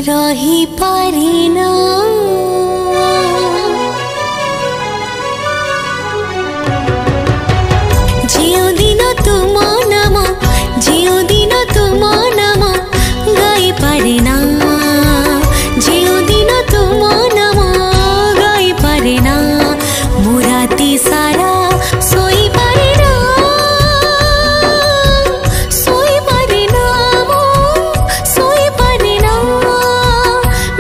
रही पारिना जियो दिन तुम नाम जियो दिन तुम नाम गाई पारिना जियो दिन तुम नाम गाई पारिना मुराती सारा सोई पारिना सोई पारिना सोई पारिना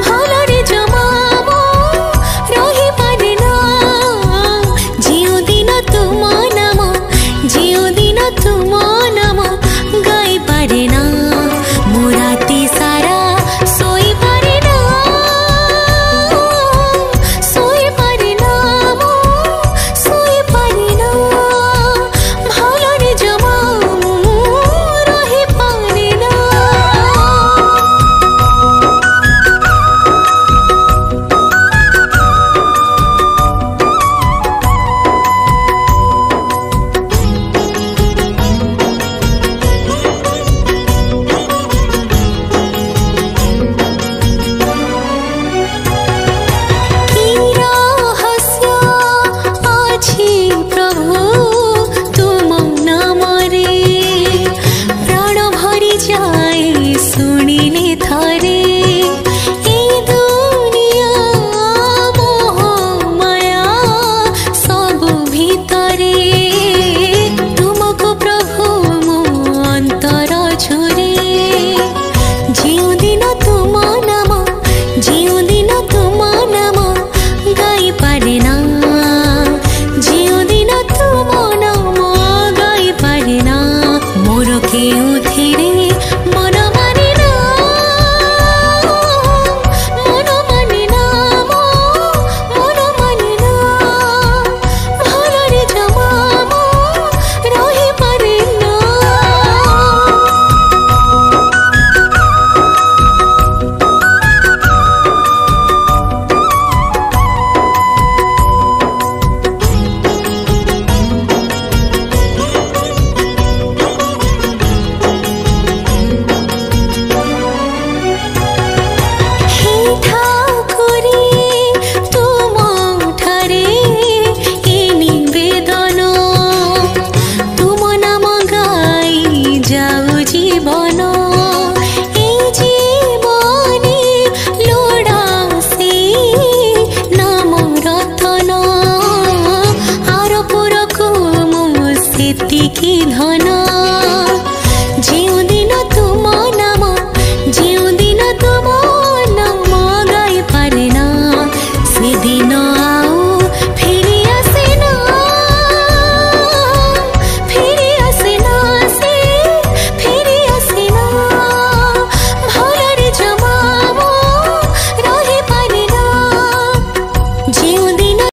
भलरे जमा रही पारिना जियो दिन तुम नाम जियो दिन तुम नाम गाई पारिना मुराती सारा सोई पारिना सोई पारिना सोई पारिना भलरे जमा रही पारिना। की धन